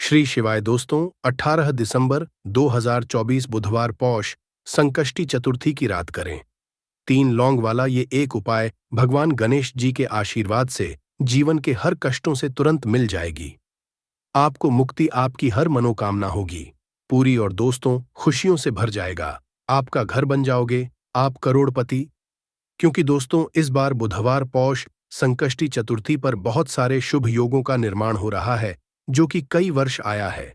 श्री शिवाय दोस्तों, 18 दिसंबर 2024 बुधवार पौष संकष्टी चतुर्थी की रात करें। 3 लौंग वाला ये एक उपाय भगवान गणेश जी के आशीर्वाद से जीवन के हर कष्टों से तुरंत मिल जाएगी। आपको मुक्ति, आपकी हर मनोकामना होगी पूरी और दोस्तों खुशियों से भर जाएगा। आपका घर बन जाओगे, आप करोड़पति। क्योंकि दोस्तों इस बार बुधवार पौष संकष्टी चतुर्थी पर बहुत सारे शुभ योगों का निर्माण हो रहा है जो कि कई वर्ष आया है।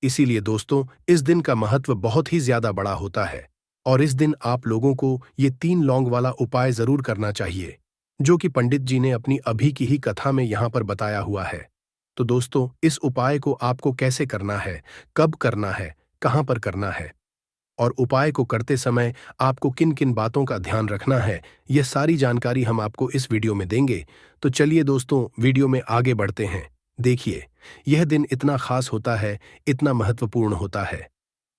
इसीलिए दोस्तों इस दिन का महत्व बहुत ही ज्यादा बड़ा होता है और इस दिन आप लोगों को ये 3 लौंग वाला उपाय जरूर करना चाहिए जो कि पंडित जी ने अपनी अभी की ही कथा में यहाँ पर बताया हुआ है। तो दोस्तों इस उपाय को आपको कैसे करना है, कब करना है, कहाँ पर करना है और उपाय को करते समय आपको किन किन बातों का ध्यान रखना है, यह सारी जानकारी हम आपको इस वीडियो में देंगे। तो चलिए दोस्तों वीडियो में आगे बढ़ते हैं। देखिए, यह दिन इतना खास होता है, इतना महत्वपूर्ण होता है।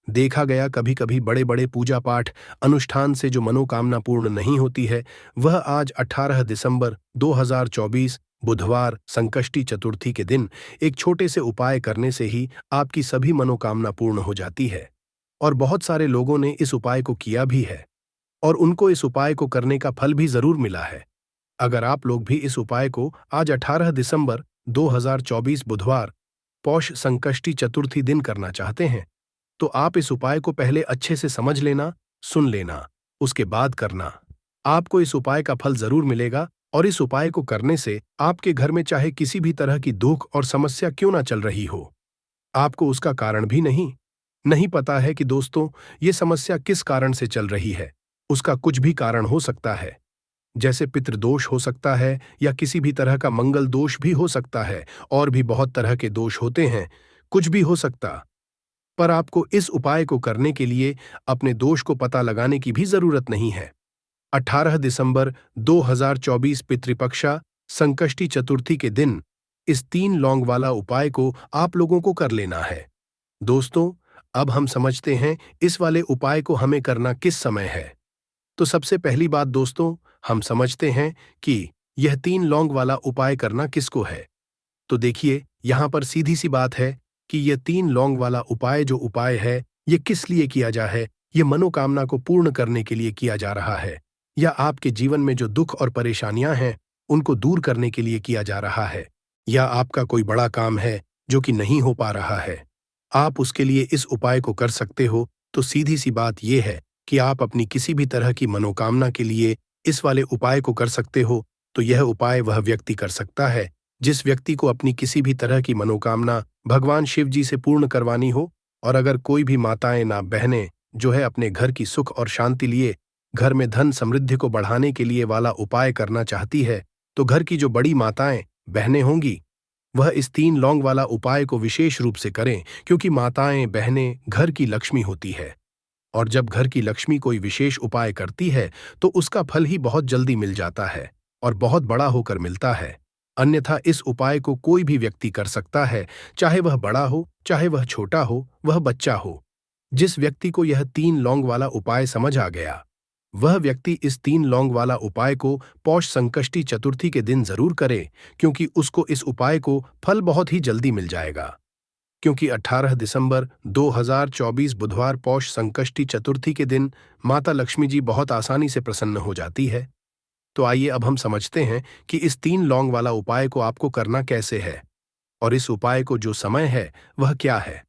देखा गया कभी कभी बड़े बड़े पूजा पाठ अनुष्ठान से जो मनोकामना पूर्ण नहीं होती है, वह आज 18 दिसंबर 2024 बुधवार संकष्टी चतुर्थी के दिन एक छोटे से उपाय करने से ही आपकी सभी मनोकामना पूर्ण हो जाती है। और बहुत सारे लोगों ने इस उपाय को किया भी है और उनको इस उपाय को करने का फल भी जरूर मिला है। अगर आप लोग भी इस उपाय को आज 18 दिसंबर 2024 बुधवार पौष संकष्टी चतुर्थी दिन करना चाहते हैं, तो आप इस उपाय को पहले अच्छे से समझ लेना, सुन लेना, उसके बाद करना। आपको इस उपाय का फल जरूर मिलेगा और इस उपाय को करने से आपके घर में चाहे किसी भी तरह की दुख और समस्या क्यों ना चल रही हो, आपको उसका कारण भी नहीं पता है कि दोस्तों ये समस्या किस कारण से चल रही है। उसका कुछ भी कारण हो सकता है, जैसे पितृदोष हो सकता है या किसी भी तरह का मंगल दोष भी हो सकता है और भी बहुत तरह के दोष होते हैं, कुछ भी हो सकता। पर आपको इस उपाय को करने के लिए अपने दोष को पता लगाने की भी जरूरत नहीं है। 18 दिसंबर 2024 पितृपक्षा संकष्टी चतुर्थी के दिन इस 3 लौंग वाला उपाय को आप लोगों को कर लेना है। दोस्तों अब हम समझते हैं इस वाले उपाय को हमें करना किस समय है। तो सबसे पहली बात दोस्तों, हम समझते हैं कि यह 3 लौंग वाला उपाय करना किसको है। तो देखिए यहां पर सीधी सी बात है कि यह 3 लौंग वाला उपाय जो उपाय है, ये किस लिए किया जा है। यह मनोकामना को पूर्ण करने के लिए किया जा रहा है या आपके जीवन में जो दुख और परेशानियां हैं उनको दूर करने के लिए किया जा रहा है, या आपका कोई बड़ा काम है जो कि नहीं हो पा रहा है, आप उसके लिए इस उपाय को कर सकते हो। तो सीधी सी बात यह है कि आप अपनी किसी भी तरह की मनोकामना के लिए इस वाले उपाय को कर सकते हो। तो यह उपाय वह व्यक्ति कर सकता है जिस व्यक्ति को अपनी किसी भी तरह की मनोकामना भगवान शिव जी से पूर्ण करवानी हो। और अगर कोई भी माताएं ना बहनें जो है अपने घर की सुख और शांति लिए, घर में धन समृद्धि को बढ़ाने के लिए वाला उपाय करना चाहती है, तो घर की जो बड़ी माताएं बहनें होंगी वह इस 3 लौंग वाला उपाय को विशेष रूप से करें, क्योंकि माताएं बहनें घर की लक्ष्मी होती है और जब घर की लक्ष्मी कोई विशेष उपाय करती है तो उसका फल ही बहुत जल्दी मिल जाता है और बहुत बड़ा होकर मिलता है। अन्यथा इस उपाय को कोई भी व्यक्ति कर सकता है, चाहे वह बड़ा हो, चाहे वह छोटा हो, वह बच्चा हो। जिस व्यक्ति को यह 3 लौंग वाला उपाय समझ आ गया, वह व्यक्ति इस 3 लौंग वाला उपाय को पौष संकष्टी चतुर्थी के दिन जरूर करे, क्योंकि उसको इस उपाय को फल बहुत ही जल्दी मिल जाएगा। क्योंकि 18 दिसंबर 2024 बुधवार पौष संकष्टी चतुर्थी के दिन माता लक्ष्मी जी बहुत आसानी से प्रसन्न हो जाती है। तो आइए अब हम समझते हैं कि इस 3 लौंग वाला उपाय को आपको करना कैसे है और इस उपाय को जो समय है वह क्या है।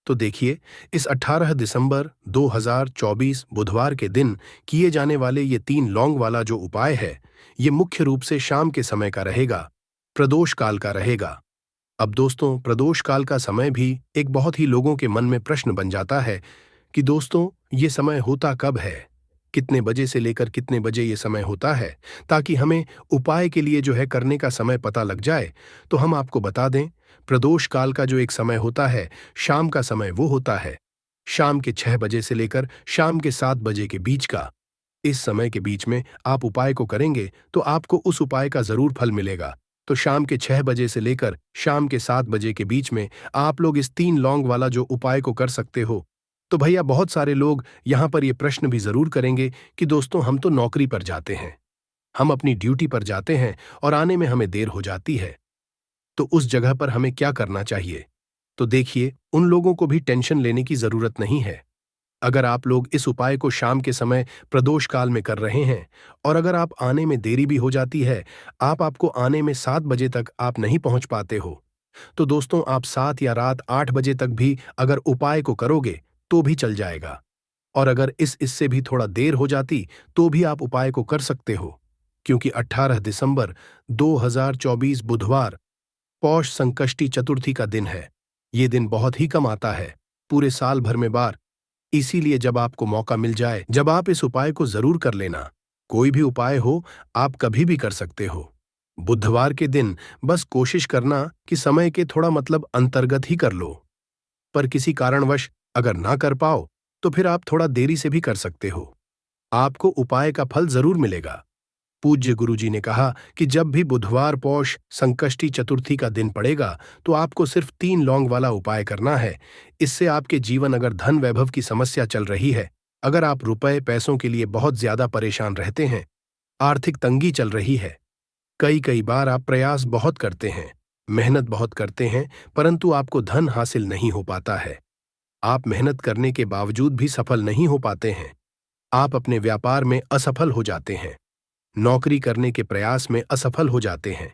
तो देखिए, इस 18 दिसंबर 2024 बुधवार के दिन किए जाने वाले ये 3 लौंग वाला जो उपाय है, ये मुख्य रूप से शाम के समय का रहेगा, प्रदोष काल का रहेगा। अब दोस्तों प्रदोष काल का समय भी एक बहुत ही लोगों के मन में प्रश्न बन जाता है कि दोस्तों ये समय होता कब है, कितने बजे से लेकर कितने बजे ये समय होता है, ताकि हमें उपाय के लिए जो है करने का समय पता लग जाए। तो हम आपको बता दें, प्रदोष काल का जो एक समय होता है, शाम का समय वो होता है शाम के 6 बजे से लेकर शाम के 7 बजे के बीच का। इस समय के बीच में आप उपाय को करेंगे तो आपको उस उपाय का जरूर फल मिलेगा। तो शाम के 6 बजे से लेकर शाम के 7 बजे के बीच में आप लोग इस 3 लौंग वाला जो उपाय को कर सकते हो। तो भैया बहुत सारे लोग यहाँ पर ये प्रश्न भी जरूर करेंगे कि दोस्तों हम तो नौकरी पर जाते हैं, हम अपनी ड्यूटी पर जाते हैं और आने में हमें देर हो जाती है, तो उस जगह पर हमें क्या करना चाहिए। तो देखिए, उन लोगों को भी टेंशन लेने की जरूरत नहीं है। अगर आप लोग इस उपाय को शाम के समय प्रदोष काल में कर रहे हैं और अगर आप आने में देरी भी हो जाती है, आपको आने में 7 बजे तक आप नहीं पहुंच पाते हो, तो दोस्तों आप 7 या रात 8 बजे तक भी अगर उपाय को करोगे तो भी चल जाएगा। और अगर इससे भी थोड़ा देर हो जाती तो भी आप उपाय को कर सकते हो, क्योंकि 18 दिसंबर 2024 बुधवार पौष संकष्टी चतुर्थी का दिन है। ये दिन बहुत ही कम आता है, पूरे साल भर में बार। इसीलिए जब आपको मौका मिल जाए, जब आप इस उपाय को जरूर कर लेना। कोई भी उपाय हो, आप कभी भी कर सकते हो। बुधवार के दिन बस कोशिश करना कि समय के थोड़ा अंतर्गत ही कर लो। पर किसी कारणवश अगर ना कर पाओ तो फिर आप थोड़ा देरी से भी कर सकते हो। आपको उपाय का फल जरूर मिलेगा। पूज्य गुरुजी ने कहा कि जब भी बुधवार पौष संकष्टी चतुर्थी का दिन पड़ेगा तो आपको सिर्फ 3 लौंग वाला उपाय करना है। इससे आपके जीवन, अगर धन वैभव की समस्या चल रही है, अगर आप रुपए पैसों के लिए बहुत ज्यादा परेशान रहते हैं, आर्थिक तंगी चल रही है, कई कई बार आप प्रयास बहुत करते हैं, मेहनत बहुत करते हैं, परंतु आपको धन हासिल नहीं हो पाता है। आप मेहनत करने के बावजूद भी सफल नहीं हो पाते हैं। आप अपने व्यापार में असफल हो जाते हैं, नौकरी करने के प्रयास में असफल हो जाते हैं।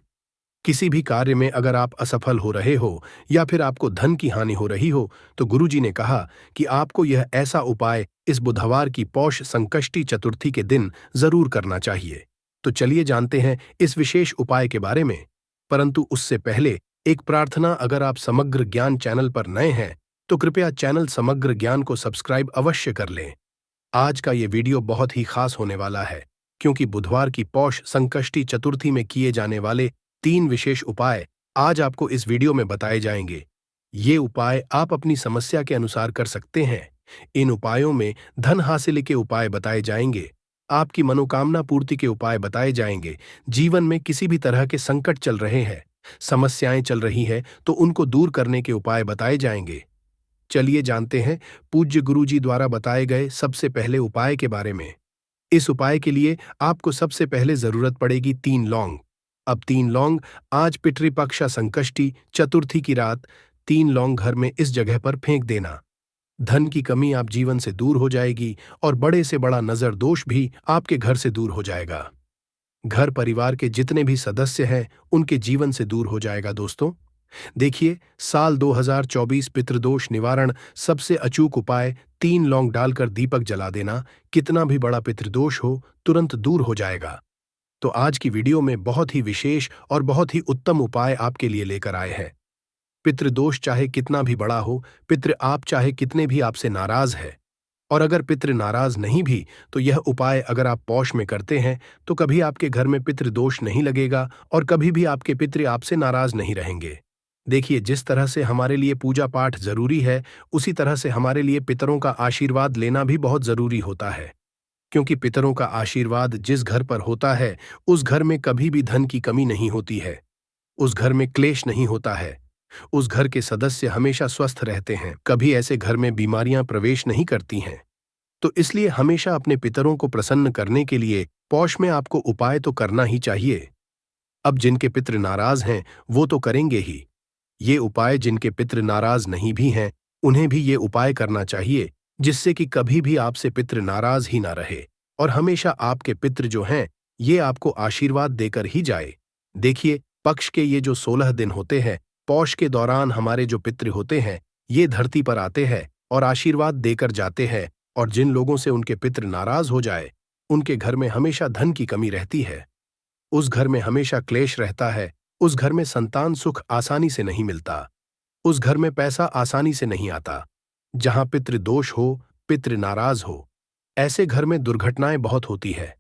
किसी भी कार्य में अगर आप असफल हो रहे हो या फिर आपको धन की हानि हो रही हो, तो गुरुजी ने कहा कि आपको यह ऐसा उपाय इस बुधवार की पौष संकष्टी चतुर्थी के दिन जरूर करना चाहिए। तो चलिए जानते हैं इस विशेष उपाय के बारे में। परंतु उससे पहले एक प्रार्थना, अगर आप समग्र ज्ञान चैनल पर नए हैं तो कृपया चैनल समग्र ज्ञान को सब्सक्राइब अवश्य कर लें। आज का ये वीडियो बहुत ही खास होने वाला है, क्योंकि बुधवार की पौष संकष्टी चतुर्थी में किए जाने वाले 3 विशेष उपाय आज आपको इस वीडियो में बताए जाएंगे। ये उपाय आप अपनी समस्या के अनुसार कर सकते हैं। इन उपायों में धन हासिल के उपाय बताए जाएंगे, आपकी मनोकामना पूर्ति के उपाय बताए जाएंगे। जीवन में किसी भी तरह के संकट चल रहे हैं, समस्याएं चल रही है, तो उनको दूर करने के उपाय बताए जाएंगे। चलिए जानते हैं पूज्य गुरुजी द्वारा बताए गए सबसे पहले उपाय के बारे में। इस उपाय के लिए आपको सबसे पहले जरूरत पड़ेगी 3 लौंग। अब 3 लौंग आज पितृपक्षा संकष्टी चतुर्थी की रात 3 लौंग घर में इस जगह पर फेंक देना। धन की कमी आप जीवन से दूर हो जाएगी और बड़े से बड़ा नजर दोष भी आपके घर से दूर हो जाएगा। घर परिवार के जितने भी सदस्य हैं उनके जीवन से दूर हो जाएगा। दोस्तों देखिए, साल 2024 पितृदोष निवारण सबसे अचूक उपाय 3 लौंग डालकर दीपक जला देना। कितना भी बड़ा पितृदोष हो, तुरंत दूर हो जाएगा। तो आज की वीडियो में बहुत ही विशेष और बहुत ही उत्तम उपाय आपके लिए लेकर आए हैं। पितृदोष चाहे कितना भी बड़ा हो, पितृ आप चाहे कितने भी आपसे नाराज है, और अगर पितृ नाराज नहीं भी, तो यह उपाय अगर आप पौष में करते हैं तो कभी आपके घर में पितृदोष नहीं लगेगा और कभी भी आपके पितृ आपसे नाराज नहीं रहेंगे। देखिए, जिस तरह से हमारे लिए पूजा पाठ जरूरी है, उसी तरह से हमारे लिए पितरों का आशीर्वाद लेना भी बहुत जरूरी होता है। क्योंकि पितरों का आशीर्वाद जिस घर पर होता है, उस घर में कभी भी धन की कमी नहीं होती है, उस घर में क्लेश नहीं होता है, उस घर के सदस्य हमेशा स्वस्थ रहते हैं, कभी ऐसे घर में बीमारियां प्रवेश नहीं करती हैं। तो इसलिए हमेशा अपने पितरों को प्रसन्न करने के लिए पौष में आपको उपाय तो करना ही चाहिए। अब जिनके पितृ नाराज हैं वो तो करेंगे ही। ये उपाय जिनके पितृ नाराज नहीं भी हैं, उन्हें भी ये उपाय करना चाहिए, जिससे कि कभी भी आपसे पितृ नाराज ही ना रहे और हमेशा आपके पितृ जो हैं ये आपको आशीर्वाद देकर ही जाए। देखिए, पक्ष के ये जो 16 दिन होते हैं, पौष के दौरान हमारे जो पितृ होते हैं ये धरती पर आते हैं और आशीर्वाद देकर जाते हैं, और जिन लोगों से उनके पितृ नाराज हो जाए, उनके घर में हमेशा धन की कमी रहती है, उस घर में हमेशा क्लेश रहता है, उस घर में संतान सुख आसानी से नहीं मिलता, उस घर में पैसा आसानी से नहीं आता। जहां पितृ दोष हो, पितृ नाराज हो, ऐसे घर में दुर्घटनाएं बहुत होती है।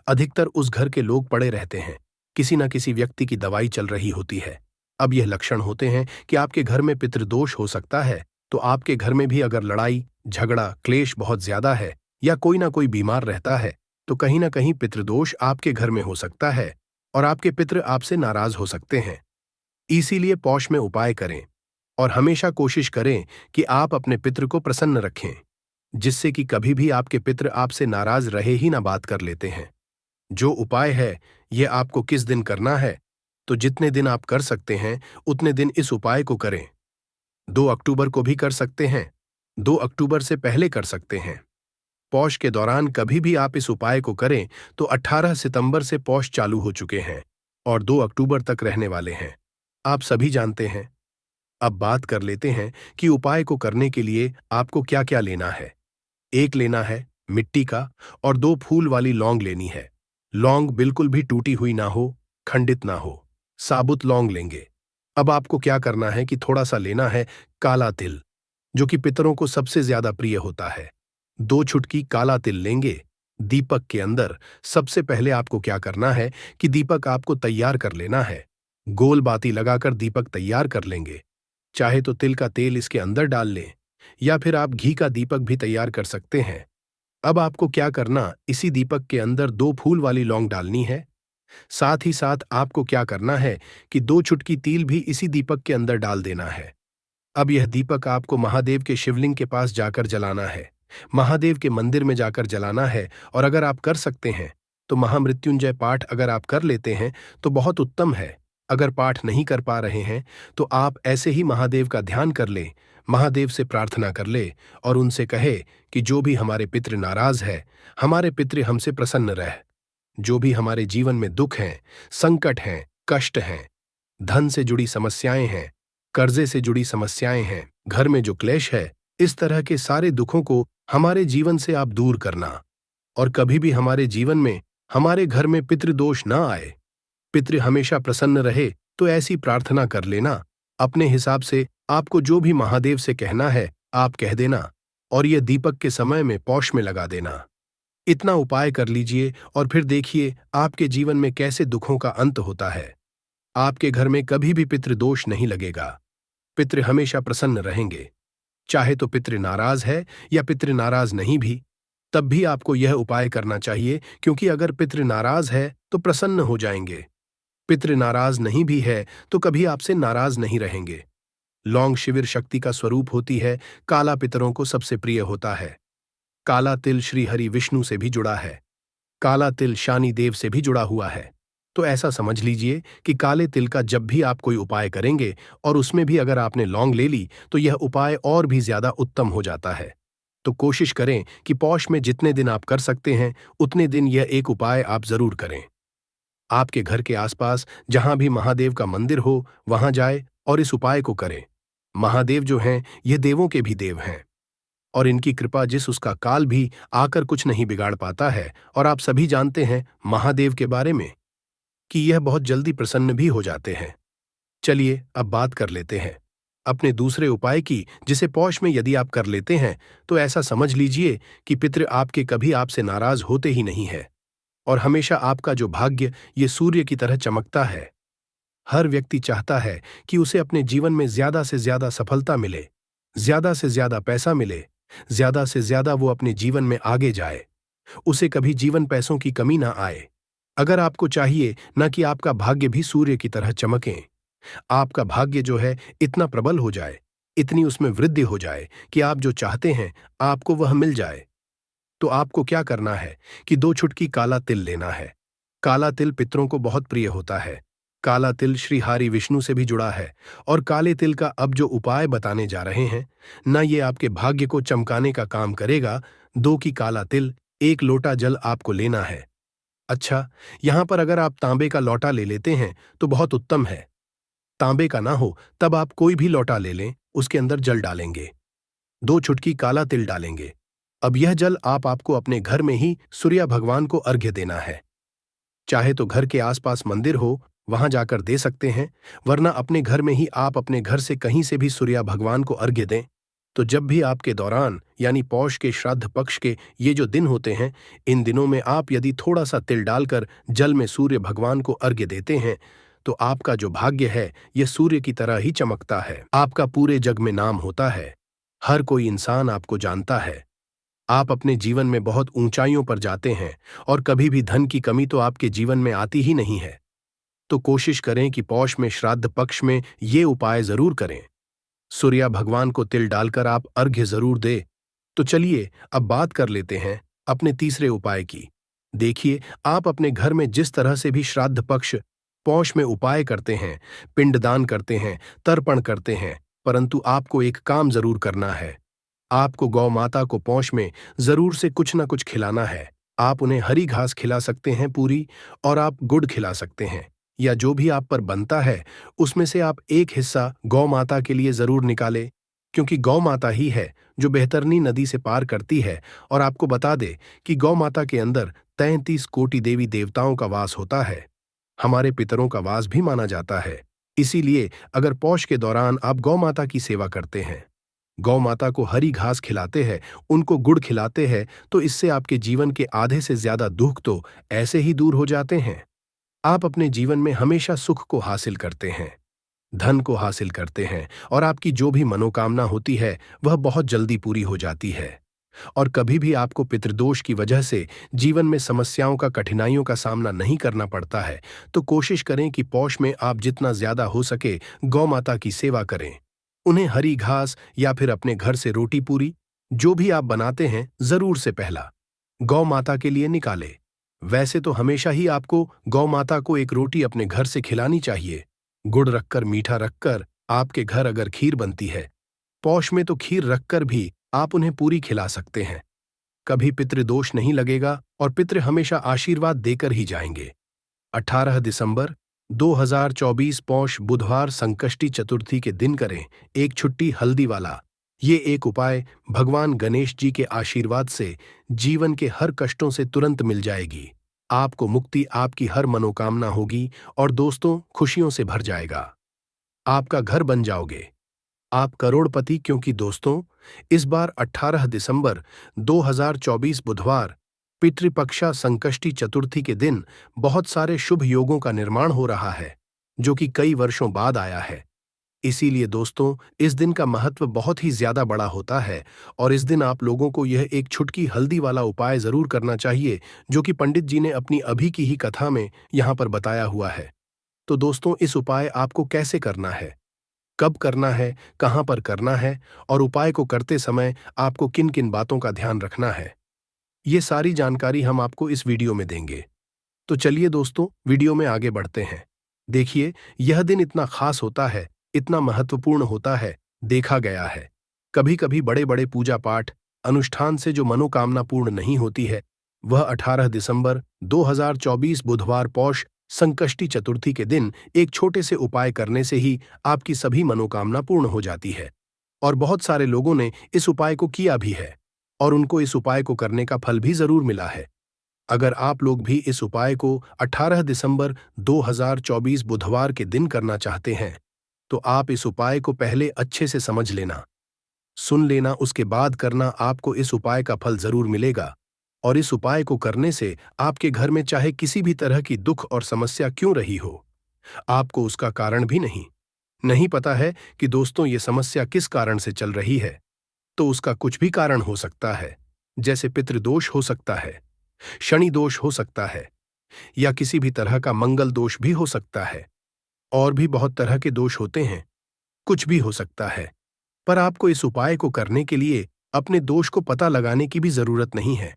अधिकतर उस घर के लोग पड़े रहते हैं, किसी न किसी व्यक्ति की दवाई चल रही होती है। अब यह लक्षण होते हैं कि आपके घर में पितृदोष हो सकता है, तो आपके घर में भी अगर लड़ाई झगड़ा क्लेश बहुत ज्यादा है या कोई ना कोई बीमार रहता है, तो कहीं ना कहीं पितृदोष आपके घर में हो सकता है और आपके पितृ आपसे नाराज हो सकते हैं। इसीलिए पौष में उपाय करें और हमेशा कोशिश करें कि आप अपने पितृ को प्रसन्न रखें, जिससे कि कभी भी आपके पितृ आपसे नाराज रहे ही ना बात कर लेते हैं। जो उपाय है यह आपको किस दिन करना है, तो जितने दिन आप कर सकते हैं उतने दिन इस उपाय को करें। 2 अक्टूबर को भी कर सकते हैं, 2 अक्टूबर से पहले कर सकते हैं। पौष के दौरान कभी भी आप इस उपाय को करें तो 18 सितंबर से पौष चालू हो चुके हैं और 2 अक्टूबर तक रहने वाले हैं। आप सभी जानते हैं। अब बात कर लेते हैं कि उपाय को करने के लिए आपको क्या क्या लेना है। एक लेना है मिट्टी का और 2 फूल वाली लौंग लेनी है। लौंग बिल्कुल भी टूटी हुई ना हो, खंडित ना हो, साबुत लौंग लेंगे। अब आपको क्या करना है कि थोड़ा सा लेना है काला तिल, जो कि पितरों को सबसे ज्यादा प्रिय होता है। 2 चुटकी काला तिल लेंगे। दीपक के अंदर सबसे पहले आपको क्या करना है कि दीपक आपको तैयार कर लेना है। गोल बाती लगाकर दीपक तैयार कर लेंगे। चाहे तो तिल का तेल इसके अंदर डाल लें या फिर आप घी का दीपक भी तैयार कर सकते हैं। अब आपको क्या करना, इसी दीपक के अंदर 2 फूल वाली लौंग डालनी है। साथ ही साथ आपको क्या करना है कि 2 चुटकी तिल भी इसी दीपक के अंदर डाल देना है। अब यह दीपक आपको महादेव के शिवलिंग के पास जाकर जलाना है, महादेव के मंदिर में जाकर जलाना है। और अगर आप कर सकते हैं तो महामृत्युंजय पाठ अगर आप कर लेते हैं तो बहुत उत्तम है। अगर पाठ नहीं कर पा रहे हैं तो आप ऐसे ही महादेव का ध्यान कर लें, महादेव से प्रार्थना कर ले और उनसे कहे कि जो भी हमारे पितृ नाराज है, हमारे पितृ हमसे प्रसन्न रह। जो भी हमारे जीवन में दुख हैं, संकट हैं, कष्ट हैं, धन से जुड़ी समस्याएं हैं, कर्जे से जुड़ी समस्याएं हैं, घर में जो क्लेश है, इस तरह के सारे दुखों को हमारे जीवन से आप दूर करना। और कभी भी हमारे जीवन में, हमारे घर में पितृदोष ना आए, पितृ हमेशा प्रसन्न रहे, तो ऐसी प्रार्थना कर लेना। अपने हिसाब से आपको जो भी महादेव से कहना है आप कह देना और यह दीपक के समय में पौष में लगा देना। इतना उपाय कर लीजिए और फिर देखिए आपके जीवन में कैसे दुखों का अंत होता है। आपके घर में कभी भी पितृदोष नहीं लगेगा, पितृ हमेशा प्रसन्न रहेंगे। चाहे तो पितृ नाराज है या पितृ नाराज नहीं भी, तब भी आपको यह उपाय करना चाहिए, क्योंकि अगर पितृ नाराज है तो प्रसन्न हो जाएंगे, पितृ नाराज नहीं भी है तो कभी आपसे नाराज नहीं रहेंगे। लौंग शिविर शक्ति का स्वरूप होती है, काला पितरों को सबसे प्रिय होता है। काला तिल श्री हरि विष्णु से भी जुड़ा है, काला तिल शानी देव से भी जुड़ा हुआ है। तो ऐसा समझ लीजिए कि काले तिल का जब भी आप कोई उपाय करेंगे और उसमें भी अगर आपने लौंग ले ली तो यह उपाय और भी ज्यादा उत्तम हो जाता है। तो कोशिश करें कि पौष में जितने दिन आप कर सकते हैं उतने दिन यह एक उपाय आप जरूर करें। आपके घर के आसपास जहां भी महादेव का मंदिर हो वहां जाए और इस उपाय को करें। महादेव जो हैं ये देवों के भी देव हैं और इनकी कृपा जिस उसका काल भी आकर कुछ नहीं बिगाड़ पाता है। और आप सभी जानते हैं महादेव के बारे में कि यह बहुत जल्दी प्रसन्न भी हो जाते हैं। चलिए अब बात कर लेते हैं अपने दूसरे उपाय की, जिसे पौष में यदि आप कर लेते हैं तो ऐसा समझ लीजिए कि पितृ आपके कभी आपसे नाराज होते ही नहीं है और हमेशा आपका जो भाग्य ये सूर्य की तरह चमकता है। हर व्यक्ति चाहता है कि उसे अपने जीवन में ज्यादा से ज्यादा सफलता मिले, ज्यादा से ज्यादा पैसा मिले, ज्यादा से ज्यादा वो अपने जीवन में आगे जाए, उसे कभी जीवन पैसों की कमी ना आए। अगर आपको चाहिए ना कि आपका भाग्य भी सूर्य की तरह चमके, आपका भाग्य जो है इतना प्रबल हो जाए, इतनी उसमें वृद्धि हो जाए कि आप जो चाहते हैं आपको वह मिल जाए, तो आपको क्या करना है कि 2 चुटकी काला तिल लेना है। काला तिल पितरों को बहुत प्रिय होता है। काला तिल श्री हरि विष्णु से भी जुड़ा है और काले तिल का अब जो उपाय बताने जा रहे हैं ना, ये आपके भाग्य को चमकाने का काम करेगा। 2 की काला तिल, 1 लोटा जल आपको लेना है। अच्छा, यहां पर अगर आप तांबे का लोटा ले लेते हैं तो बहुत उत्तम है। तांबे का ना हो तब आप कोई भी लोटा ले लें, उसके अंदर जल डालेंगे, 2 चुटकी काला तिल डालेंगे। अब यह जल आपको अपने घर में ही सूर्य भगवान को अर्घ्य देना है। चाहे तो घर के आसपास मंदिर हो वहां जाकर दे सकते हैं, वरना अपने घर में ही आप अपने घर से कहीं से भी सूर्य भगवान को अर्घ्य दें। तो जब भी आपके दौरान यानी पौष के श्राद्ध पक्ष के ये जो दिन होते हैं, इन दिनों में आप यदि थोड़ा सा तिल डालकर जल में सूर्य भगवान को अर्घ्य देते हैं तो आपका जो भाग्य है यह सूर्य की तरह ही चमकता है। आपका पूरे जग में नाम होता है, हर कोई इंसान आपको जानता है। आप अपने जीवन में बहुत ऊंचाइयों पर जाते हैं और कभी भी धन की कमी तो आपके जीवन में आती ही नहीं है। तो कोशिश करें कि पौष में श्राद्ध पक्ष में ये उपाय जरूर करें। सूर्य भगवान को तिल डालकर आप अर्घ्य जरूर दे। तो चलिए अब बात कर लेते हैं अपने तीसरे उपाय की। देखिए, आप अपने घर में जिस तरह से भी श्राद्ध पक्ष पौष में उपाय करते हैं, पिंडदान करते हैं, तर्पण करते हैं, परंतु आपको एक काम जरूर करना है। आपको गौ माता को पौष में जरूर से कुछ न कुछ खिलाना है। आप उन्हें हरी घास खिला सकते हैं पूरी, और आप गुड़ खिला सकते हैं, या जो भी आप पर बनता है उसमें से आप एक हिस्सा गौ माता के लिए जरूर निकालें, क्योंकि गौ माता ही है जो बेहतरनी नदी से पार करती है। और आपको बता दे कि गौ माता के अंदर 33 कोटि देवी देवताओं का वास होता है। हमारे पितरों का वास भी माना जाता है। इसीलिए अगर पौष के दौरान आप गौ माता की सेवा करते हैं, गौ माता को हरी घास खिलाते हैं, उनको गुड़ खिलाते हैं, तो इससे आपके जीवन के आधे से ज्यादा दुख तो ऐसे ही दूर हो जाते हैं। आप अपने जीवन में हमेशा सुख को हासिल करते हैं, धन को हासिल करते हैं, और आपकी जो भी मनोकामना होती है वह बहुत जल्दी पूरी हो जाती है। और कभी भी आपको पितृदोष की वजह से जीवन में समस्याओं का, कठिनाइयों का सामना नहीं करना पड़ता है, तो कोशिश करें कि पौष में आप जितना ज्यादा हो सके गौ माता की सेवा करें। उन्हें हरी घास या फिर अपने घर से रोटी पूरी जो भी आप बनाते हैं जरूर से पहला गौ माता के लिए निकाले। वैसे तो हमेशा ही आपको गौ माता को एक रोटी अपने घर से खिलानी चाहिए। गुड़ रखकर, मीठा रखकर, आपके घर अगर खीर बनती है, पौष में तो खीर रखकर भी आप उन्हें पूरी खिला सकते हैं। कभी पितृदोष नहीं लगेगा और पितृ हमेशा आशीर्वाद देकर ही जाएंगे। 18 दिसंबर 2024 पौष बुधवार संकष्टी चतुर्थी के दिन करें एक छुट्टी हल्दी वाला ये एक उपाय। भगवान गणेश जी के आशीर्वाद से जीवन के हर कष्टों से तुरंत मिल जाएगी। आपको मुक्ति, आपकी हर मनोकामना होगी, और दोस्तों खुशियों से भर जाएगा। आपका घर बन जाओगे, आप करोड़पति, क्योंकि दोस्तों इस बार 18 दिसंबर 2024 बुधवार पितृपक्षा संकष्टी चतुर्थी के दिन बहुत सारे शुभ योगों का निर्माण हो रहा है, जो कि कई वर्षों बाद आया है। इसीलिए दोस्तों इस दिन का महत्व बहुत ही ज्यादा बड़ा होता है, और इस दिन आप लोगों को यह एक छुटकी हल्दी वाला उपाय जरूर करना चाहिए, जो कि पंडित जी ने अपनी अभी की ही कथा में यहां पर बताया हुआ है। तो दोस्तों इस उपाय आपको कैसे करना है, कब करना है, कहां पर करना है, और उपाय को करते समय आपको किन किन बातों का ध्यान रखना है, ये सारी जानकारी हम आपको इस वीडियो में देंगे। तो चलिए दोस्तों वीडियो में आगे बढ़ते हैं। देखिए यह दिन इतना खास होता है, इतना महत्वपूर्ण होता है, देखा गया है कभी कभी बड़े बड़े पूजा पाठ अनुष्ठान से जो मनोकामना पूर्ण नहीं होती है, वह 18 दिसंबर 2024 बुधवार पौष संकष्टी चतुर्थी के दिन एक छोटे से उपाय करने से ही आपकी सभी मनोकामना पूर्ण हो जाती है। और बहुत सारे लोगों ने इस उपाय को किया भी है, और उनको इस उपाय को करने का फल भी जरूर मिला है। अगर आप लोग भी इस उपाय को 18 दिसंबर 2024 बुधवार के दिन करना चाहते हैं, तो आप इस उपाय को पहले अच्छे से समझ लेना, सुन लेना, उसके बाद करना। आपको इस उपाय का फल जरूर मिलेगा, और इस उपाय को करने से आपके घर में चाहे किसी भी तरह की दुख और समस्या क्यों रही हो, आपको उसका कारण भी नहीं पता है कि दोस्तों ये समस्या किस कारण से चल रही है, तो उसका कुछ भी कारण हो सकता है। जैसे पितृदोष हो सकता है, शनि दोष हो सकता है, या किसी भी तरह का मंगल दोष भी हो सकता है, और भी बहुत तरह के दोष होते हैं, कुछ भी हो सकता है। पर आपको इस उपाय को करने के लिए अपने दोष को पता लगाने की भी जरूरत नहीं है।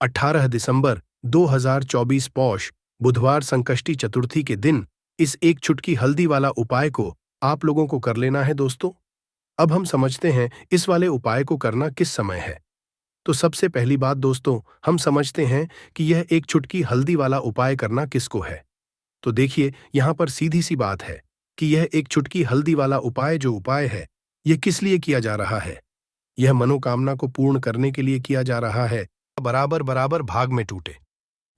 18 दिसंबर 2024 पौष बुधवार संकष्टी चतुर्थी के दिन इस एक चुटकी हल्दी वाला उपाय को आप लोगों को कर लेना है दोस्तों। अब हम समझते हैं इस वाले उपाय को करना किस समय है। तो सबसे पहली बात दोस्तों, हम समझते हैं कि यह एक चुटकी हल्दी वाला उपाय करना किसको है। तो देखिए यहां पर सीधी सी बात है कि यह एक चुटकी हल्दी वाला उपाय जो उपाय है, यह किस लिए किया जा रहा है। यह मनोकामना को पूर्ण करने के लिए किया जा रहा है। बराबर बराबर भाग में टूटे,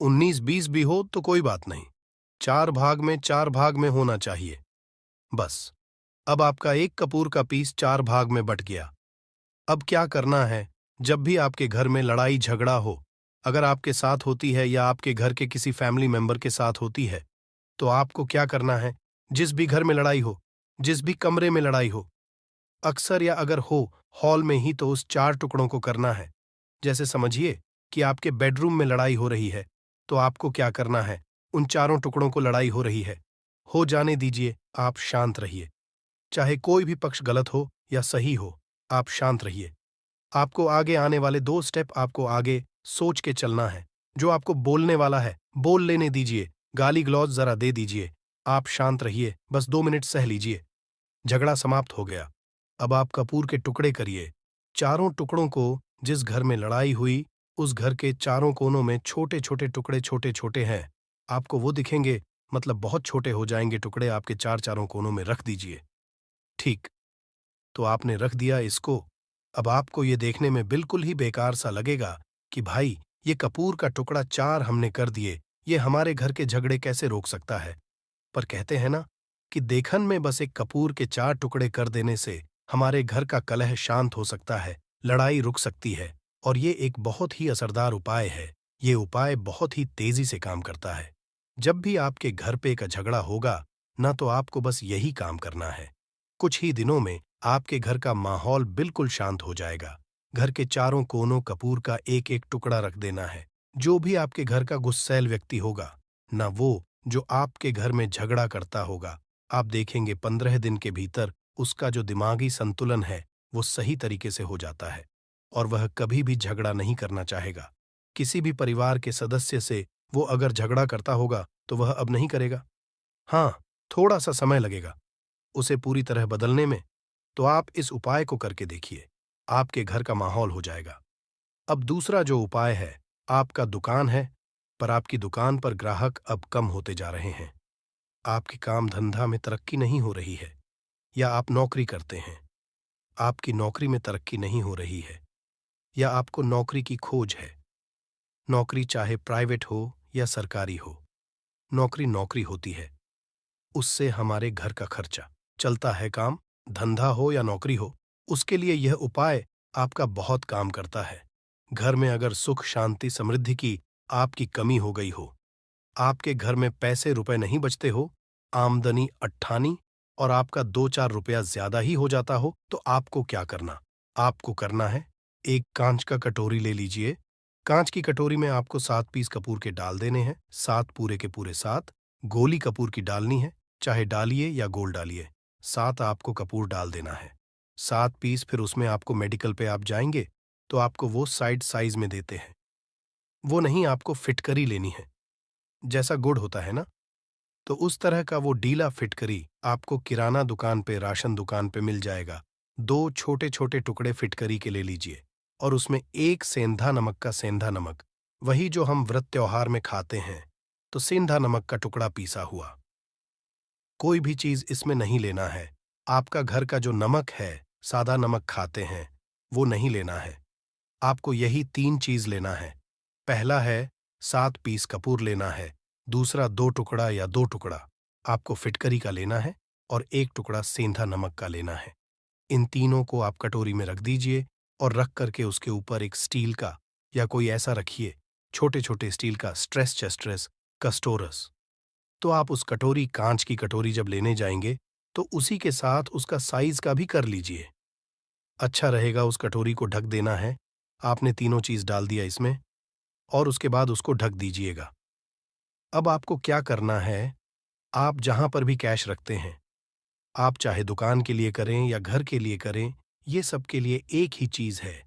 19-20 भी हो तो कोई बात नहीं, 4 भाग में होना चाहिए बस। अब आपका एक कपूर का पीस 4 भाग में बट गया। अब क्या करना है, जब भी आपके घर में लड़ाई झगड़ा हो, अगर आपके साथ होती है या आपके घर के किसी फैमिली मेंबर के साथ होती है, तो आपको क्या करना है, जिस भी घर में लड़ाई हो, जिस भी कमरे में लड़ाई हो, अक्सर या अगर हो हॉल में ही, तो उस 4 टुकड़ों को करना है। जैसे समझिए कि आपके बेडरूम में लड़ाई हो रही है, तो आपको क्या करना है, उन 4 टुकड़ों को लड़ाई हो रही है, हो जाने दीजिए, आप शांत रहिए। चाहे कोई भी पक्ष गलत हो या सही हो, आप शांत रहिए। आपको आगे आने वाले 2 स्टेप आपको आगे सोच के चलना है। जो आपको बोलने वाला है बोल लेने दीजिए, गाली गलौज जरा दे दीजिए, आप शांत रहिए, बस 2 मिनट सह लीजिए, झगड़ा समाप्त हो गया। अब आप कपूर के टुकड़े करिए। चारों टुकड़ों को जिस घर में लड़ाई हुई, उस घर के चारों कोनों में छोटे-छोटे टुकड़े छोटे-छोटे हैं। आपको वो दिखेंगे, मतलब बहुत छोटे हो जाएंगे टुकड़े, आपके चारों कोनों में रख दीजिए। ठीक, तो आपने रख दिया इसको। अब आपको ये देखने में बिल्कुल ही बेकार सा लगेगा कि भाई, ये कपूर का टुकड़ा 4 हमने कर दिए, ये हमारे घर के झगड़े कैसे रोक सकता है। पर कहते हैं ना कि देखन में बस एक कपूर के 4 टुकड़े कर देने से हमारे घर का कलह शांत हो सकता है, लड़ाई रुक सकती है। और ये एक बहुत ही असरदार उपाय है। ये उपाय बहुत ही तेजी से काम करता है। जब भी आपके घर पे का झगड़ा होगा, ना तो आपको बस यही काम करना है। कुछ ही दिनों में आपके घर का माहौल बिल्कुल शांत हो जाएगा। घर के चारों कोनों कपूर का एक एक टुकड़ा रख देना है। जो भी आपके घर का गुस्सैल व्यक्ति होगा, ना वो जो आपके घर में झगड़ा करता होगा, आप देखेंगे 15 दिन के भीतर उसका जो दिमागी संतुलन है वो सही तरीके से हो जाता है और वह कभी भी झगड़ा नहीं करना चाहेगा। किसी भी परिवार के सदस्य से वो अगर झगड़ा करता होगा तो वह अब नहीं करेगा। हाँ, थोड़ा सा समय लगेगा उसे पूरी तरह बदलने में। तो आप इस उपाय को करके देखिए, आपके घर का माहौल हो जाएगा। अब दूसरा जो उपाय है, आपका दुकान है, पर आपकी दुकान पर ग्राहक अब कम होते जा रहे हैं। आपके काम धंधा में तरक्की नहीं हो रही है, या आप नौकरी करते हैं, आपकी नौकरी में तरक्की नहीं हो रही है, या आपको नौकरी की खोज है। नौकरी चाहे प्राइवेट हो या सरकारी हो, नौकरी नौकरी होती है। उससे हमारे घर का खर्चा चलता है। काम धंधा हो या नौकरी हो, उसके लिए यह उपाय आपका बहुत काम करता है। घर में अगर सुख शांति समृद्धि की आपकी कमी हो गई हो, आपके घर में पैसे रुपए नहीं बचते हो, आमदनी अट्ठानी और आपका 2-4 रुपया ज्यादा ही हो जाता हो, तो आपको क्या करना? आपको करना है, एक कांच का कटोरी ले लीजिए। कांच की कटोरी में आपको 7 पीस कपूर के डाल देने हैं। 7 पूरे के पूरे 7 गोली कपूर की डालनी है, चाहे डालिए या गोल डालिए। 7 आपको कपूर डाल देना है। 7 पीस फिर उसमें आपको मेडिकल पे आप जाएंगे तो आपको वो साइड साइज में देते हैं। वो नहीं, आपको फिटकरी लेनी है। जैसा गुड़ होता है ना, तो उस तरह का वो डीला फिटकरी आपको किराना दुकान पे, राशन दुकान पे मिल जाएगा। 2 छोटे-छोटे टुकड़े फिटकरी के ले लीजिए और उसमें 1 सेंधा नमक का सेंधा नमक, वही जो हम व्रत त्योहार में खाते हैं, तो सेंधा नमक का टुकड़ा पीसा हुआ। कोई भी चीज इसमें नहीं लेना है। आपका घर का जो नमक है, सादा नमक खाते हैं, वो नहीं लेना है। आपको यही 3 चीज लेना है। पहला है 7 पीस कपूर लेना है। दूसरा 2 टुकड़ा या 2 टुकड़ा आपको फिटकरी का लेना है और 1 टुकड़ा सेंधा नमक का लेना है। इन तीनों को आप कटोरी में रख दीजिए और रख करके उसके ऊपर एक स्टील का या कोई ऐसा रखिए, छोटे-छोटे स्टील का स्ट्रेस चेस्ट्रेस कस्टोरस। तो आप उस कटोरी, कांच की कटोरी जब लेने जाएंगे तो उसी के साथ उसका साइज का भी कर लीजिए। अच्छा रहेगा उस कटोरी को ढक देना है। आपने तीनों चीज डाल दिया इसमें और उसके बाद उसको ढक दीजिएगा। अब आपको क्या करना है, आप जहां पर भी कैश रखते हैं, आप चाहे दुकान के लिए करें या घर के लिए करें, ये सब के लिए एक ही चीज है।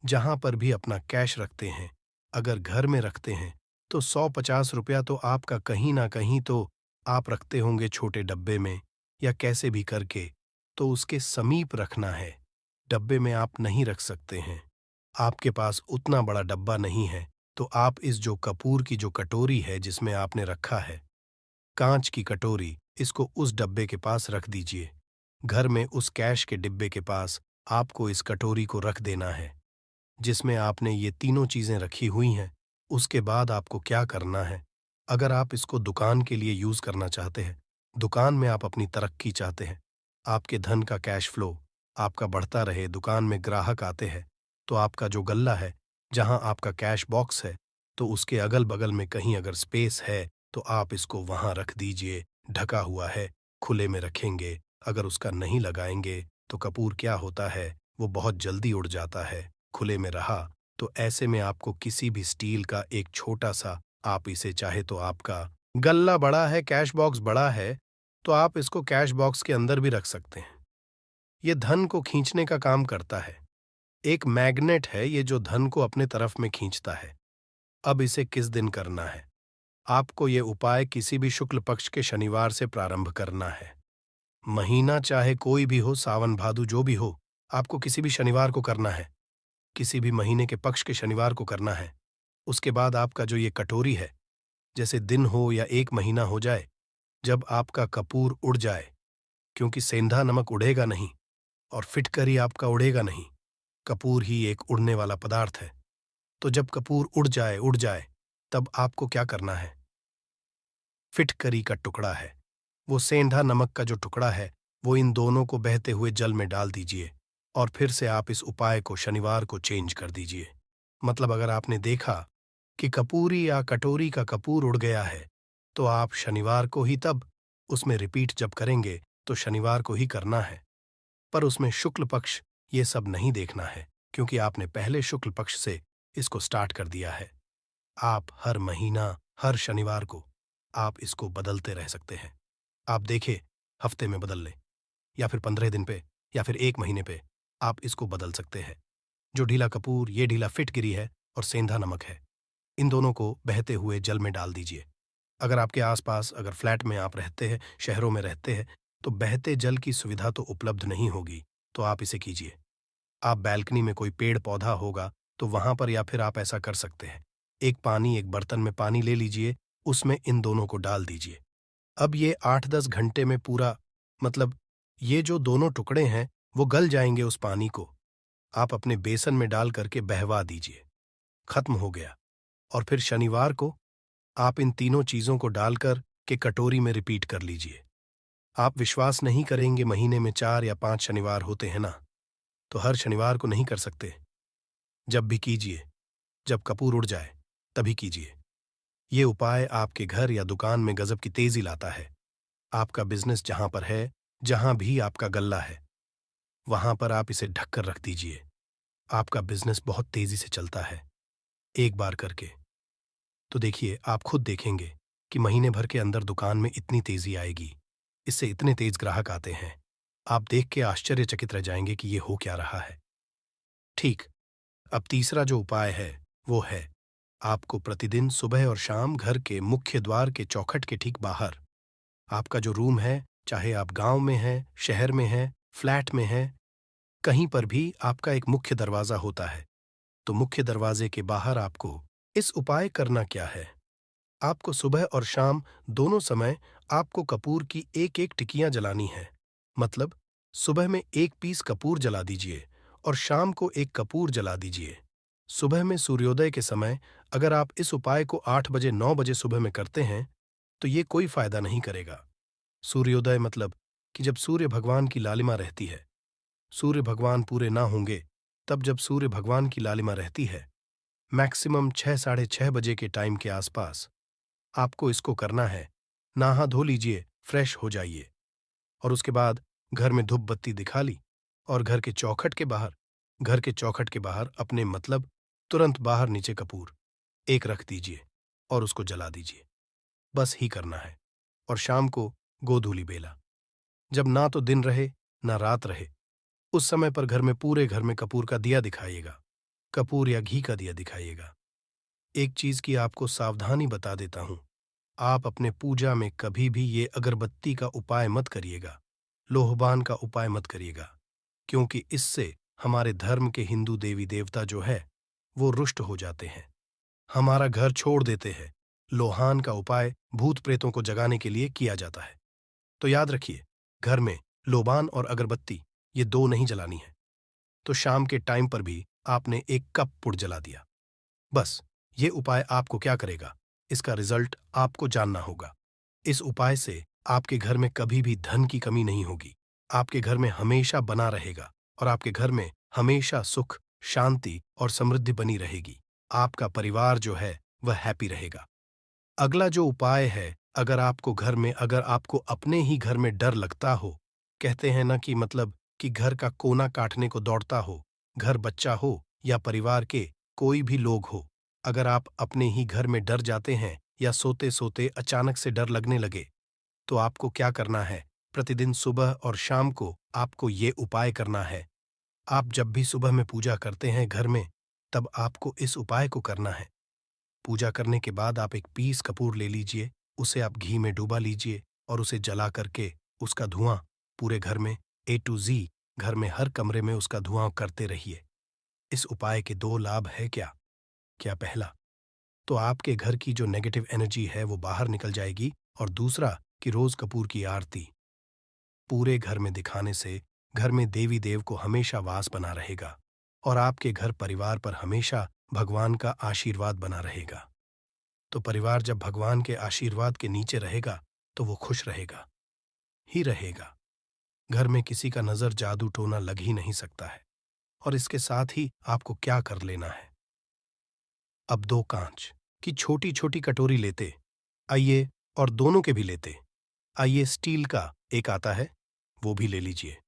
जहां पर भी अपना कैश रखते हैं, अगर घर में रखते हैं, तो 100-50 रुपया तो आपका कहीं ना कहीं तो आप रखते होंगे छोटे डब्बे में या कैसे भी करके, तो उसके समीप रखना है। डब्बे में आप नहीं रख सकते हैं, आपके पास उतना बड़ा डब्बा नहीं है, तो आप इस जो कपूर की जो कटोरी है जिसमें आपने रखा है, कांच की कटोरी, इसको उस डब्बे के पास रख दीजिए। घर में उस कैश के डिब्बे के पास आपको इस कटोरी को रख देना है जिसमें आपने ये तीनों चीजें रखी हुई हैं। उसके बाद आपको क्या करना है, अगर आप इसको दुकान के लिए यूज करना चाहते हैं, दुकान में आप अपनी तरक्की चाहते हैं, आपके धन का कैश फ्लो आपका बढ़ता रहे, दुकान में ग्राहक आते हैं, तो आपका जो गल्ला है, जहां आपका कैश बॉक्स है, तो उसके अगल बगल में कहीं अगर स्पेस है तो आप इसको वहां रख दीजिए। ढका हुआ है, खुले में रखेंगे। अगर उसका नहीं लगाएंगे तो कपूर क्या होता है, वो बहुत जल्दी उड़ जाता है। खुले में रहा तो ऐसे में आपको किसी भी स्टील का एक छोटा सा, आप इसे चाहे तो आपका गल्ला बड़ा है, कैश बॉक्स बड़ा है, तो आप इसको कैश बॉक्स के अंदर भी रख सकते हैं। ये धन को खींचने का काम करता है। एक मैग्नेट है ये जो धन को अपने तरफ में खींचता है। अब इसे किस दिन करना है, आपको ये उपाय किसी भी शुक्ल पक्ष के शनिवार से प्रारंभ करना है। महीना चाहे कोई भी हो, सावन भादो जो भी हो, आपको किसी भी शनिवार को करना है। किसी भी महीने के पक्ष के शनिवार को करना है। उसके बाद आपका जो ये कटोरी है, जैसे दिन हो या 1 महीना हो जाए, जब आपका कपूर उड़ जाए, क्योंकि सेंधा नमक उड़ेगा नहीं और फिटकरी आपका उड़ेगा नहीं। कपूर ही एक उड़ने वाला पदार्थ है। तो जब कपूर उड़ जाए, तब आपको क्या करना है? फिटकरी का टुकड़ा है, वो सेंधा नमक का जो टुकड़ा है, वो इन दोनों को बहते हुए जल में डाल दीजिए और फिर से आप इस उपाय को शनिवार को चेंज कर दीजिए। मतलब अगर आपने देखा कि कपूरी या कटोरी का कपूर उड़ गया है, तो आप शनिवार को ही तब उसमें रिपीट जब करेंगे तो शनिवार को ही करना है। पर उसमें शुक्ल पक्ष ये सब नहीं देखना है, क्योंकि आपने पहले शुक्ल पक्ष से इसको स्टार्ट कर दिया है। आप हर महीना, हर शनिवार को आप इसको बदलते रह सकते हैं। आप देखिए, हफ्ते में बदल लें या फिर 15 दिन पे या फिर 1 महीने पे आप इसको बदल सकते हैं। जो ढीला कपूर, ये ढीला फिटगिरी है और सेंधा नमक है। इन दोनों को बहते हुए जल में डाल दीजिए। अगर आपके आसपास अगर फ्लैट में आप रहते हैं, शहरों में रहते हैं, तो बहते जल की सुविधा तो उपलब्ध नहीं होगी, तो आप इसे कीजिए। आप बैल्कनी में कोई पेड़-पौधा होगा, तो वहाँ पर या फिर आप ऐसा कर सकते हैं। एक बर्तन में पानी ले लीजिए, उसमें इन दोनों को डाल दीजिए। अब ये 8-10 घंटे में पूरा मतलब ये जो दोनों टुकड़े हैं, वो गल जाएँगे उस पानी को। आप अपने बेसन में डाल करके बहवा दीजिए। खत्म हो गया। और फिर शनिवार को आप इन तीनों चीज़ों को डालकर के कटोरी में रिपीट कर लीजिए। आप विश्वास नहीं करेंगे, महीने में 4 या 5 शनिवार होते हैं ना, तो हर शनिवार को नहीं कर सकते। जब भी कीजिए, जब कपूर उड़ जाए, तभी कीजिए। ये उपाय आपके घर या दुकान में गजब की तेज़ी लाता है। आपका बिज़नेस जहाँ पर है, जहाँ भी आपका गल्ला है, वहाँ पर आप इसे ढक कर रख दीजिए। आपका बिज़नेस बहुत तेज़ी से चलता है, एक बार करके। तो देखिए, आप खुद देखेंगे कि महीने भर के अंदर दुकान में इतनी तेज़ी आएगी, इससे इतने तेज़ ग्राहक आते हैं। आप देख के आश्चर्यचकित रह जाएंगे कि ये हो क्या रहा है। ठीक, अब तीसरा जो उपाय है, वो है आपको प्रतिदिन सुबह और शाम घर के मुख्य द्वार के चौखट के ठीक बाहर, आपका जो रूम है, चाहे आप गाँव में हैं, शहर में हैं, फ्लैट में हैं, कहीं पर भी आपका एक मुख्य दरवाज़ा होता है। तो मुख्य दरवाजे के बाहर आपको इस उपाय करना क्या है? आपको सुबह और शाम दोनों समय आपको कपूर की 1-1 टिकियाँ जलानी है। मतलब सुबह में 1 पीस कपूर जला दीजिए और शाम को 1 कपूर जला दीजिए। सुबह में सूर्योदय के समय अगर आप इस उपाय को 8 बजे 9 बजे सुबह में करते हैं, तो ये कोई फ़ायदा नहीं करेगा। सूर्योदय मतलब कि जब सूर्य भगवान की लालिमा रहती है, सूर्य भगवान पूरे ना होंगे, तब जब सूर्य भगवान की लालिमा रहती है, मैक्सिमम 6 साढ़े 6 बजे के टाइम के आसपास आपको इसको करना है। नहा धो लीजिए, फ्रेश हो जाइए और उसके बाद घर में धूप बत्ती दिखा ली और घर के चौखट के बाहर अपने मतलब तुरंत बाहर नीचे कपूर एक रख दीजिए और उसको जला दीजिए। बस ही करना है। और शाम को गोधूली बेला, जब ना तो दिन रहे ना रात रहे, उस समय पर पूरे घर में कपूर का दिया दिखाइएगा। कपूर या घी का दिया दिखाइएगा। एक चीज की आपको सावधानी बता देता हूं, आप अपने पूजा में कभी भी ये अगरबत्ती का उपाय मत करिएगा, लोहबान का उपाय मत करिएगा, क्योंकि इससे हमारे धर्म के हिंदू देवी देवता जो है वो रुष्ट हो जाते हैं, हमारा घर छोड़ देते हैं। लोहान का उपाय भूत प्रेतों को जगाने के लिए किया जाता है। तो याद रखिए, घर में लोबान और अगरबत्ती ये 2 नहीं जलानी है। तो शाम के टाइम पर भी आपने 1 कप पुड़ जला दिया। बस ये उपाय आपको क्या करेगा, इसका रिजल्ट आपको जानना होगा। इस उपाय से आपके घर में कभी भी धन की कमी नहीं होगी, आपके घर में हमेशा बना रहेगा और आपके घर में हमेशा सुख, शांति और समृद्धि बनी रहेगी। आपका परिवार जो है वह हैप्पी रहेगा। अगला जो उपाय है, अगर आपको अपने ही घर में डर लगता हो, कहते हैं ना कि मतलब कि घर का कोना काटने को दौड़ता हो, घर बच्चा हो या परिवार के कोई भी लोग हो, अगर आप अपने ही घर में डर जाते हैं या सोते-सोते अचानक से डर लगने लगे, तो आपको क्या करना है, प्रतिदिन सुबह और शाम को आपको ये उपाय करना है। आप जब भी सुबह में पूजा करते हैं घर में, तब आपको इस उपाय को करना है। पूजा करने के बाद आप 1 पीस कपूर ले लीजिए, उसे आप घी में डुबा लीजिए और उसे जला करके उसका धुआं पूरे घर में A to Z, घर में हर कमरे में उसका धुआं करते रहिए। इस उपाय के दो लाभ है क्या पहला, तो आपके घर की जो नेगेटिव एनर्जी है वो बाहर निकल जाएगी, और दूसरा कि रोज कपूर की आरती पूरे घर में दिखाने से घर में देवी देव को हमेशा वास बना रहेगा, और आपके घर परिवार पर हमेशा भगवान का आशीर्वाद बना रहेगा। तो परिवार जब भगवान के आशीर्वाद के नीचे रहेगा तो वो खुश रहेगा ही रहेगा। घर में किसी का नजर जादू टोना लग ही नहीं सकता है। और इसके साथ ही आपको क्या कर लेना है, अब दो कांच की छोटी छोटी कटोरी लेते आइए, और दोनों के भी लेते आइए। स्टील का एक आता है, वो भी ले लीजिए।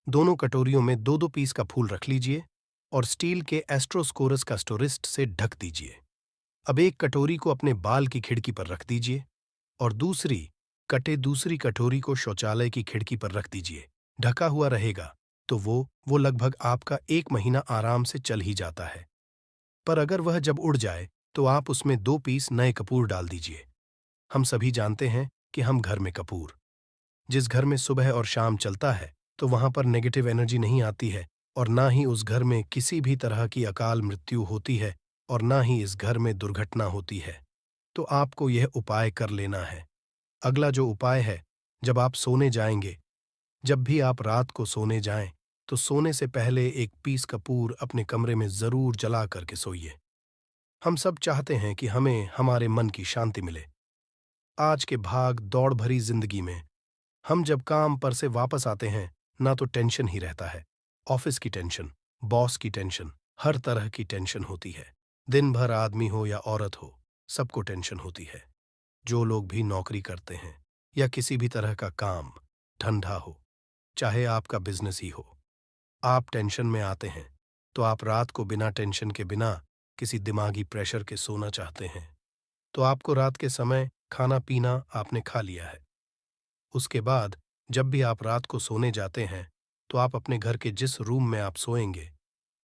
दोनों कटोरियों में दो दो पीस का फूल रख लीजिए और स्टील के एस्ट्रोस्कोरस का स्टोरिस्ट से ढक दीजिए। अब एक कटोरी को अपने बाल की खिड़की पर रख दीजिए और दूसरी कटोरी को शौचालय की खिड़की पर रख दीजिए। ढका हुआ रहेगा तो वो लगभग आपका 1 महीना आराम से चल ही जाता है। पर अगर वह जब उड़ जाए तो आप उसमें 2 पीस नए कपूर डाल दीजिए। हम सभी जानते हैं कि हम घर में कपूर, जिस घर में सुबह और शाम चलता है तो वहां पर नेगेटिव एनर्जी नहीं आती है, और ना ही उस घर में किसी भी तरह की अकाल मृत्यु होती है, और ना ही इस घर में दुर्घटना होती है। तो आपको यह उपाय कर लेना है। अगला जो उपाय है, जब आप सोने जाएंगे, जब भी आप रात को सोने जाएं, तो सोने से पहले 1 पीस कपूर अपने कमरे में जरूर जला करके सोइए। हम सब चाहते हैं कि हमें हमारे मन की शांति मिले। आज के भाग दौड़ भरी जिंदगी में हम जब काम पर से वापस आते हैं, ना तो टेंशन ही रहता है। ऑफिस की टेंशन, बॉस की टेंशन, हर तरह की टेंशन होती है। दिन भर आदमी हो या औरत हो, सबको टेंशन होती है। जो लोग भी नौकरी करते हैं या किसी भी तरह का काम धंधा हो, चाहे आपका बिजनेस ही हो, आप टेंशन में आते हैं तो आप रात को बिना टेंशन के, बिना किसी दिमागी प्रेशर के सोना चाहते हैं। तो आपको रात के समय खाना पीना आपने खा लिया है। उसके बाद जब भी आप रात को सोने जाते हैं तो आप अपने घर के जिस रूम में आप सोएंगे,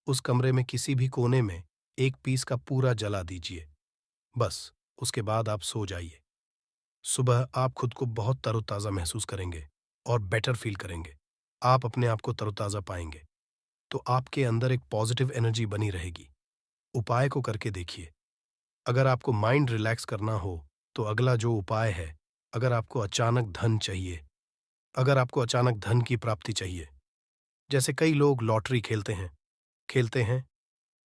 उस कमरे में किसी भी कोने में 1 पीस का पूरा जला दीजिए। बस उसके बाद आप सो जाइए। सुबह आप खुद को बहुत तरोताज़ा महसूस करेंगे और बेटर फील करेंगे। आप अपने आप को तरोताज़ा पाएंगे, तो आपके अंदर एक पॉजिटिव एनर्जी बनी रहेगी। उपाय को करके देखिए। अगर आपको माइंड रिलैक्स करना हो तो अगला जो उपाय है, अगर आपको अचानक धन चाहिए, अगर आपको अचानक धन की प्राप्ति चाहिए, जैसे कई लोग लॉटरी खेलते हैं,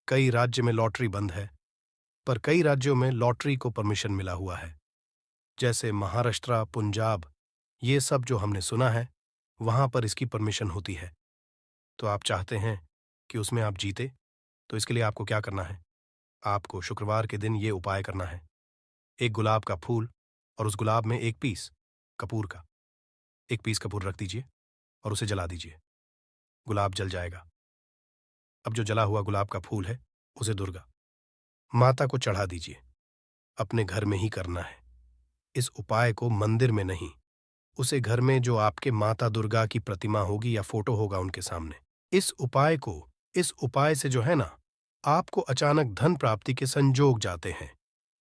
कई राज्य में लॉटरी बंद है, पर कई राज्यों में लॉटरी को परमिशन मिला हुआ है, जैसे महाराष्ट्र, पंजाब, ये सब जो हमने सुना है, वहां पर इसकी परमिशन होती है। तो आप चाहते हैं कि उसमें आप जीते, तो इसके लिए आपको क्या करना है, आपको शुक्रवार के दिन ये उपाय करना है। एक गुलाब का फूल और उस गुलाब में 1 पीस कपूर का, 1 पीस कपूर रख दीजिए और उसे जला दीजिए। गुलाब जल जाएगा। अब जो जला हुआ गुलाब का फूल है उसे दुर्गा माता को चढ़ा दीजिए। अपने घर में ही करना है। इस उपाय को मंदिर में नहीं, उसे घर में जो आपके माता दुर्गा की प्रतिमा होगी या फोटो होगा उनके सामने। इस उपाय से जो है ना, आपको अचानक धन प्राप्ति के संजोग जाते हैं।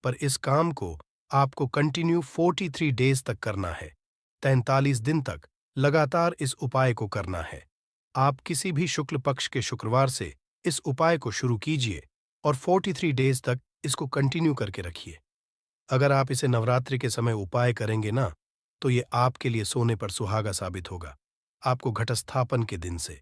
पर इस काम को आपको कंटिन्यू 43 डेज तक करना है। 43 दिन तक लगातार इस उपाय को करना है। आप किसी भी शुक्ल पक्ष के शुक्रवार से इस उपाय को शुरू कीजिए और 43 डेज तक इसको कंटिन्यू करके रखिए। अगर आप इसे नवरात्रि के समय उपाय करेंगे ना, तो ये आपके लिए सोने पर सुहागा साबित होगा। आपको घटस्थापन के दिन से,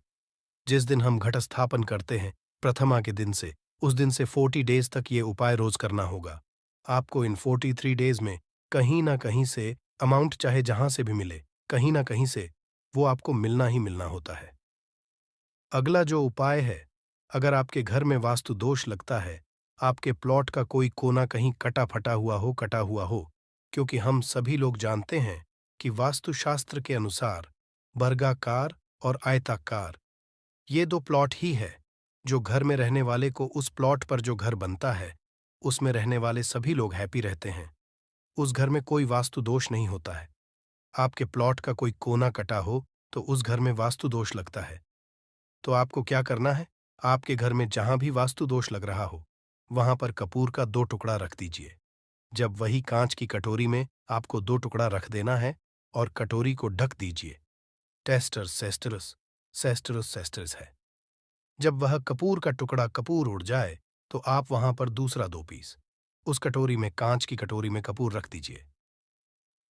जिस दिन हम घटस्थापन करते हैं, प्रथमा के दिन से, उस दिन से 40 डेज तक ये उपाय रोज करना होगा। आपको इन 43 डेज में कहीं ना कहीं से अमाउंट, चाहे जहां से भी मिले, कहीं ना कहीं से वो आपको मिलना ही मिलना होता है। अगला जो उपाय है, अगर आपके घर में वास्तु दोष लगता है, आपके प्लॉट का कोई कोना कहीं कटा हुआ हो, क्योंकि हम सभी लोग जानते हैं कि वास्तुशास्त्र के अनुसार वर्गाकार और आयताकार, ये दो प्लॉट ही है जो घर में रहने वाले को, उस प्लॉट पर जो घर बनता है उसमें रहने वाले सभी लोग हैप्पी रहते हैं। उस घर में कोई वास्तु दोष नहीं होता है। आपके प्लॉट का कोई कोना कटा हो तो उस घर में वास्तु दोष लगता है। तो आपको क्या करना है, आपके घर में जहां भी वास्तु दोष लग रहा हो, वहां पर कपूर का 2 टुकड़ा रख दीजिए। जब वही कांच की कटोरी में आपको 2 टुकड़ा रख देना है और कटोरी को ढक दीजिए। टेस्टर सेस्टरस सेस्टरस सेस्टरस है। जब वह कपूर का टुकड़ा कपूर उड़ जाए तो आप वहां पर दूसरा 2 पीस उस कटोरी में, कांच की कटोरी में कपूर रख दीजिए।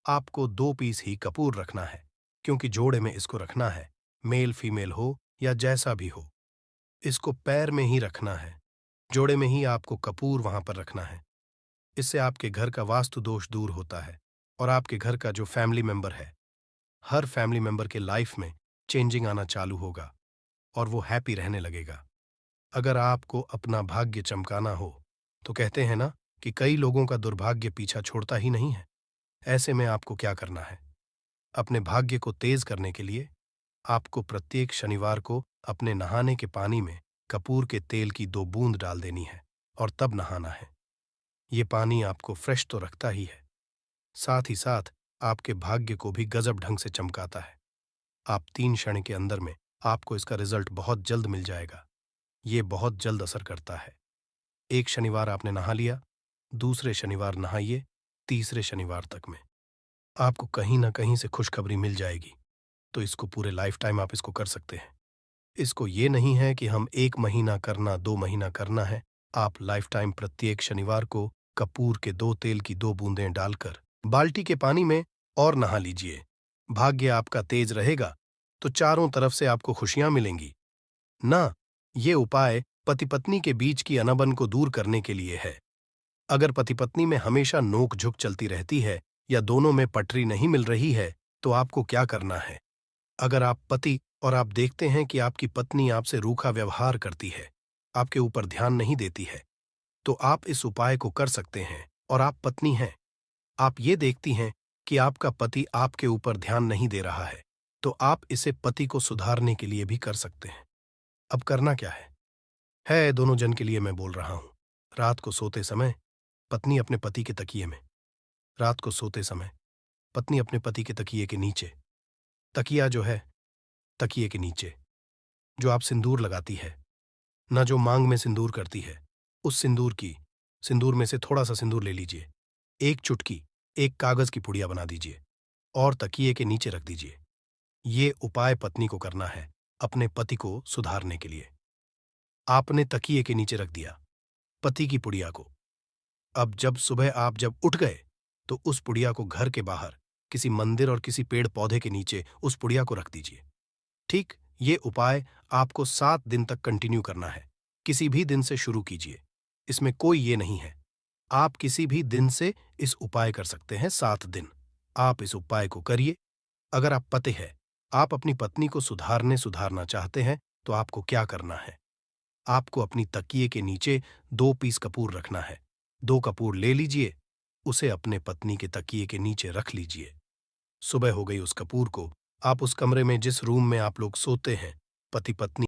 आपको 2 पीस ही कपूर रखना है, क्योंकि जोड़े में इसको रखना है, मेल फीमेल हो या जैसा भी हो। इसको पैर में ही रखना है, जोड़े में ही आपको कपूर वहां पर रखना है। इससे आपके घर का वास्तु दोष दूर होता है और आपके घर का जो फैमिली मेंबर है, हर फैमिली मेंबर के लाइफ में चेंजिंग आना चालू होगा और वो हैप्पी रहने लगेगा। अगर आपको अपना भाग्य चमकाना हो तो कहते हैं ना कि कई लोगों का दुर्भाग्य पीछा छोड़ता ही नहीं है। ऐसे में आपको क्या करना है? अपने भाग्य को तेज करने के लिए आपको प्रत्येक शनिवार को अपने नहाने के पानी में कपूर के तेल की 2 बूंद डाल देनी है और तब नहाना है। ये पानी आपको फ्रेश तो रखता ही है, साथ ही साथ आपके भाग्य को भी गजब ढंग से चमकाता है। आप 3 क्षण के अंदर में आपको इसका रिजल्ट बहुत जल्द मिल जाएगा। ये बहुत जल्द असर करता है। एक शनिवार आपने नहा लिया, दूसरे शनिवार नहाइए, तीसरे शनिवार तक में आपको कहीं ना कहीं से खुशखबरी मिल जाएगी। तो इसको पूरे लाइफ टाइम आप इसको कर सकते हैं। इसको ये नहीं है कि हम 1 महीना करना, 2 महीना करना है। आप लाइफ टाइम प्रत्येक शनिवार को कपूर के 2 तेल की 2 बूंदें डालकर बाल्टी के पानी में और नहा लीजिए। भाग्य आपका तेज रहेगा तो चारों तरफ से आपको खुशियां मिलेंगी ना। ये उपाय पति पत्नी के बीच की अनबन को दूर करने के लिए है। अगर पति पत्नी में हमेशा नोक झुक चलती रहती है या दोनों में पटरी नहीं मिल रही है तो आपको क्या करना है? अगर आप पति और आप देखते हैं कि आपकी पत्नी आपसे रूखा व्यवहार करती है, आपके ऊपर ध्यान नहीं देती है, तो आप इस उपाय को कर सकते हैं। और आप पत्नी हैं, आप ये देखती हैं कि आपका पति आपके ऊपर ध्यान नहीं दे रहा है, तो आप इसे पति को सुधारने के लिए भी कर सकते हैं। अब करना क्या है दोनों जन के लिए मैं बोल रहा हूं। रात को सोते समय पत्नी अपने पति के तकिए में, रात को सोते समय पत्नी अपने पति के तकिए के नीचे, तकिया जो है तकिए के नीचे जो आप सिंदूर लगाती है, न जो मांग में सिंदूर करती है, उस सिंदूर में से थोड़ा सा सिंदूर ले लीजिए, एक चुटकी एक कागज की पुड़िया बना दीजिए और तकिए के नीचे रख दीजिए। ये उपाय पत्नी को करना है अपने पति को सुधारने के लिए। आपने तकिए के नीचे रख दिया पति की पुड़िया को। अब जब सुबह आप जब उठ गए तो उस पुड़िया को घर के बाहर किसी मंदिर और किसी पेड़ पौधे के नीचे उस पुड़िया को रख दीजिए। ठीक, ये उपाय आपको 7 दिन तक कंटिन्यू करना है। किसी भी दिन से शुरू कीजिए, इसमें कोई ये नहीं है। आप किसी भी दिन से इस उपाय कर सकते हैं। 7 दिन आप इस उपाय को करिए। अगर आप पति हैं, आप अपनी पत्नी को सुधारना चाहते हैं तो आपको क्या करना है? आपको अपनी तकिए के नीचे 2 पीस कपूर रखना है। 2 कपूर ले लीजिए, उसे अपने पत्नी के तकिए के नीचे रख लीजिए। सुबह हो गई उस कपूर को आप उस कमरे में, जिस रूम में आप लोग सोते हैं, पति पत्नी